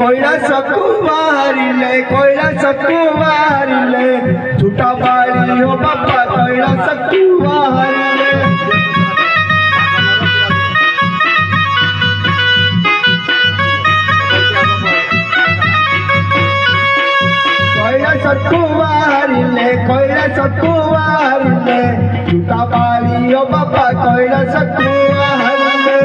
कैलासकु बाहरिले छुटा बाड़ी हो बापा कैलासकु बाहरिले कैलासकु बाहरिले छुटा बाड़ी हो बापा कैलासकु बाहरिले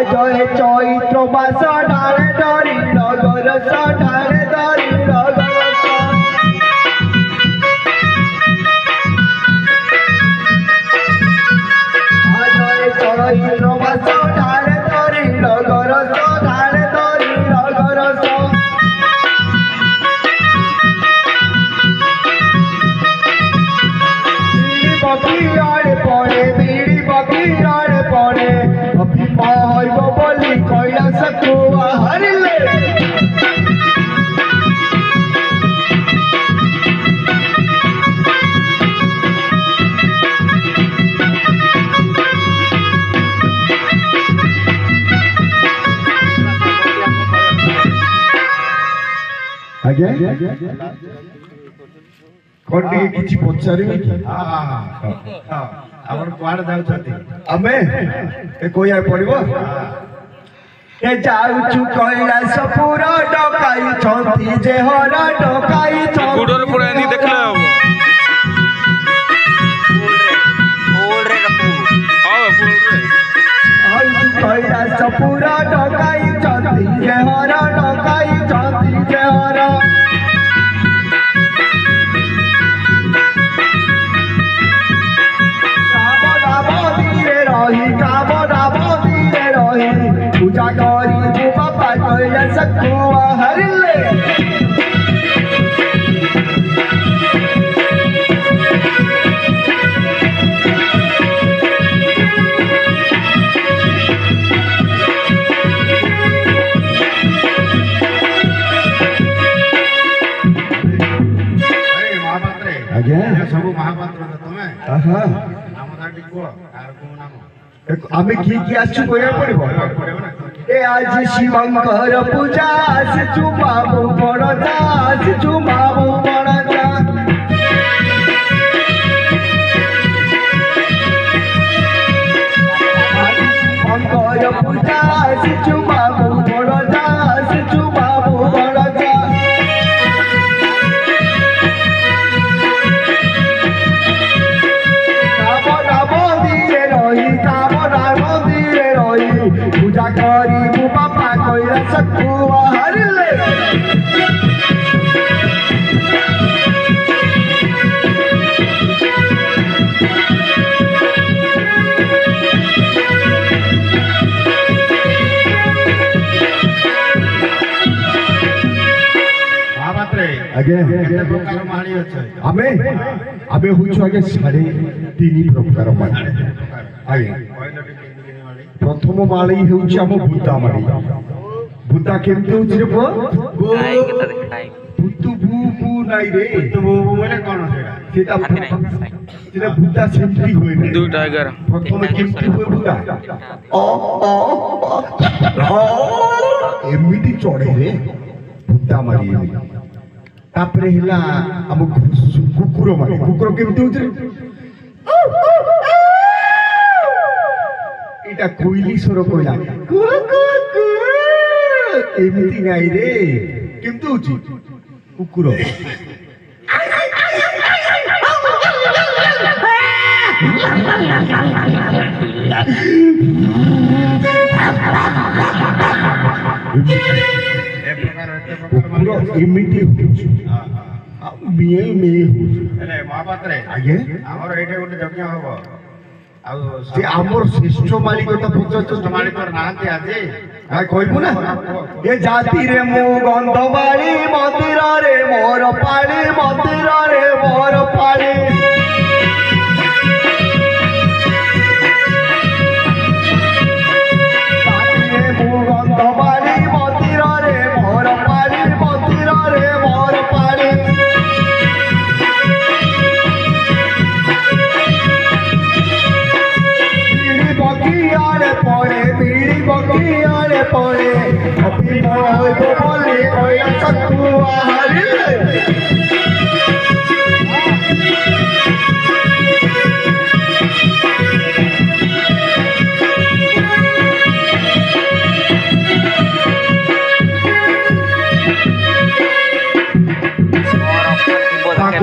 जय चैत्र मास डाले डरी नगर डाले डरी नगर जय चैत्र मास डाले डरी नगर डाले डरी नगर बकियाड़े पड़े बीड़ी बकियाड़े पड़े बोली कैलासकु बाहरिले आगे कौन किसी पचारे आपण कुआड़ जाउछथि आमे ए कोई आ पड़िबो ए जाउछु कैलासपुर डकाई छथि जे हरा डकाई छ गुडर पुरानी देखले हो फूल रे जाउछु कैलासपुर डकाई छथि जे हरा डकाई छथि जे हरा पूजा करी बापा कैलासकु बाहरिले सब महापात्र तुम्हें आमे की आछु कोया पड़िबो ए आज शिवंकर पूजा से चुबाबू पड़ता से चुबाबू पड़ता शिवंकर पूजा से चुबाबू पड़ता से चुबाबू पड़ता पूजा करी बापा कैलासकु बाहरिले आगे आमे आमे हुछु आगे 3.5 प्रकार माने आगे प्रथम माली हेउछि हम भूता माली भूता केमते होछि रे बो भूतु भू नाइ रे भूतु भू माने कोन सेटा सेटा भूता सेमती होय रे दु टाइगर प्रथम केमती होय भूता एमिति चढ़े रे भूता माली तापरे हिला हम कुकुर माली कुकुर केमते होछि रे इटा कोइली स्वर कोइला एमिति नाइ रे केमते होछि कुकुर कुकुर एमिति होछि मिए मिए होछि अरे महापात्र आगे हमर एठे गोटे यज्ञ होबो से आमर श्रेष्ठ मालिक तो श्रेष्ठ मालिक नाते आजे आ कहबू ना ए जाति रे मो गंधवाली मंदिर रे मोर पाली मंदिर रे मोर पाली जाति रे मो गंधवाली मंदिर रे मोर पाली मंदिर ବଗିଆରେ ପଳେ ଅଭିନୟ ବୋଲି କହିଲା ଚକୁଆ ହାରିଲେ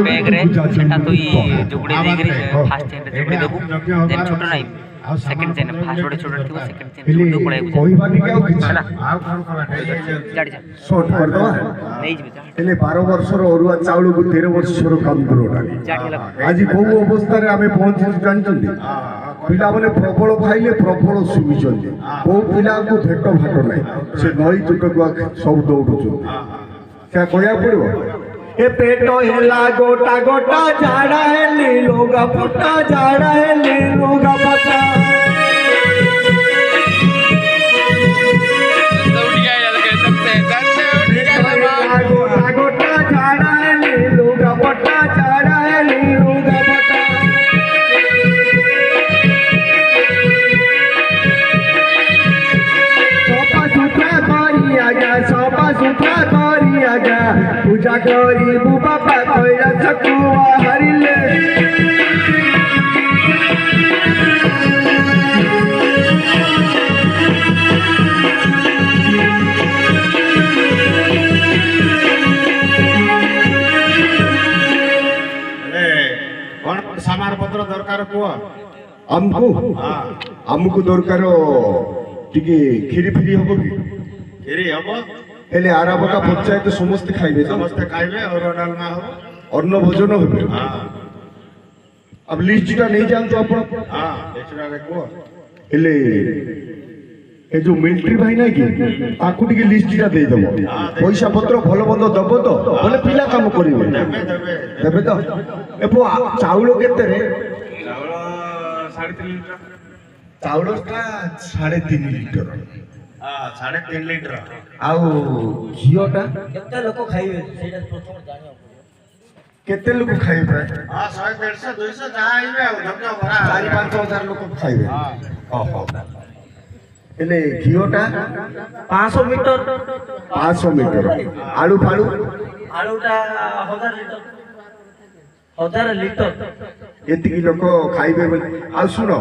बैग रे सेटा तो ये जुगड़ी देगरी फास्ट चेन रे जुगड़ी देबू देन छोट नाही सेकंड चेन फास्ट रोड छोट थिबो सेकंड चेन जुगड़ी पड़े କହିବା ନି ଆଉ କିଛି ହେଲା ଆଉ କଣ କବାटे जाडी जा शॉर्ट कर दवा नहीं जिबे ହେଲେ 12 ବର୍ଷର ଅରୁଆ ଚାଉଳକୁ 13 ବର୍ଷର କାନ୍ଦୁରଟା जाडी ହେଲା ଆଜି କୋଉ ଅବସ୍ଥାରେ ଆମେ ପହଞ୍ଚିଛୁ ଜାଣିଛନ୍ତି ପିଲାମାନେ ପ୍ରବଳ ଖାଇଲେ ପ୍ରବଳ ଶୁଭିଛନ୍ତି କୋଉ ପିଲାକୁ ଭେଟ ଭାଟ ନାହିଁ ସେ ନଈ ତୁଟକୁ ସବୁ ଦୌଡୁଛନ୍ତି क्या କହିବାକୁ ପଡିବ ए पेट हेला गोटा गोटा झाड़ा है लोगा पुटा झाड़ा है लोगा पटा गोटा गोटा झाड़ा है लोगा पटा झाड़ा है लोगा पटा सोपा सुथरा करी आगा सोपा सुथरा करी आगा पूजा करी बापा कइला चकुआ हरिले कौन सामान पत्र दरकार को हमको दरकार टिके खीरी फिरी हबो कि खीरी हबो हेले आराबका पंचायत समस्त खाइबे समस्त खाइबे और डालमा हो अन्न भोजन होबे हां अब लिस्टटा नहीं जानतो आपण हां लिस्टटा देखो हेले ए जो मिलिट्री भाई ना कि ताकू टिके लिस्टटा दे दबो पैसा पत्र भलो बंद दबो तो बोले पिला काम करिवे देबे तो ए पो चाउल केते रे चाउल 3.5 लीटर चाउलटा 3.5 लीटर हां 3.5 लीटर आउ घियोटा केते लोक खाइबे सेटा प्रथम जानियो केते लोक खाइबे हां 100 150 200 जा आइबे आ धक्का भरा 4-5 हजार लोक खाइबे ओहो हेले घियोटा 500 मीटर 500 मीटर आलू फालू आलूटा 1000 लीटर एतिकी लोक खाइबे बोली आ सुनो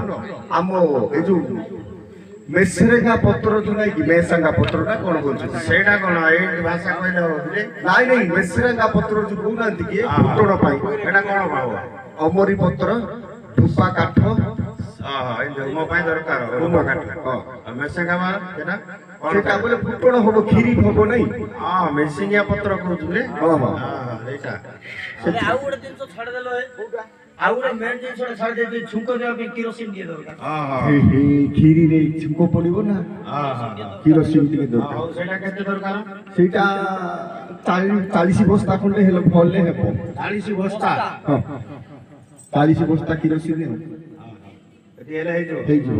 आमो ए जो मेसरेगा पत्र जो नाही कि मेसंगा पत्रटा कोन बोलछ सेटा कोन ए भाषा कहले होले नाही नाही मेसरेगा पत्र जो कोनांती कि फुटण पाई एटा कोन भाव अमरी पत्र धुपा काठ हां ए मो पाई दरकार रुमा काट हां मेसेंगा मार केना सेटा बोले फुटण होबो खीरी होबो नाही हां मेसिंगिया पत्र कहउले हां हां हां एटा अरे आउ गोटे दिन तो छाड़ देलो है आउ गोटे मेन दिन छाड़ दे छुंको देबा पे केरोसिन दिए दरकार हां हां हे खीरी रे छुको पड़िबो ना हां हां केरोसिन टिके दरकार हां सेटा केते दरकार सेटा 40 बस्ता खंडे हेलो भले हेबो 40 बस्ता हां 40 बस्ता केरोसिन हे एते हेले हे जो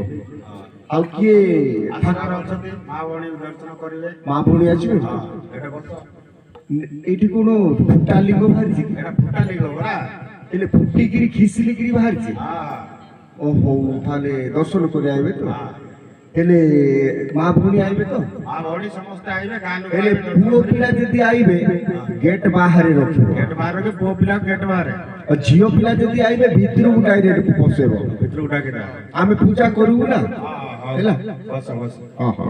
ଆଉ କିଏ ଠାକୁର ଅଛନ୍ତି ମା ଭଉଣୀ ଦର୍ଶନ କରିବେ ମା ଭଉଣୀ ଆସିବେ ଏଟା ବସ ଏଇଠି କୋଣ ଫୁଟା ଲିଙ୍ଗ ବାହାରିଛି ଏଟା ଫୁଟା ଲିଙ୍ଗ ପରା ହେଲେ ଫୁଟିକିରି ଖିସିଲିକିରି ବାହାରିଛି हां ଓହୋ ତାହେଲେ ଦର୍ଶନ କରି ଆଇବେ ତ ହେଲେ ମା ଭଉଣୀ ଆଇବେ ତ ମା ଭଉଣୀ ସମସ୍ତେ ଆଇବେ ଗାଁ ଲୋକ ହେଲେ ପୁଅ ପିଲା ଯଦି ଆଇବେ ଗେଟ୍ ବାହାରେ ରଖିବ ଗେଟ ବାହାର के पुओ पिला गेट बाहर ଆଉ ଝିଅ ପିଲା ଯଦି ଆଇବେ ଭିତରକୁ ଡାଇରେକ୍ଟ ପଶେଇବ ଭିତର उठा के ना ଆମେ ପୂଜା କରିବୁ ନା हां ହେଲା बस बस ହଁ ହଁ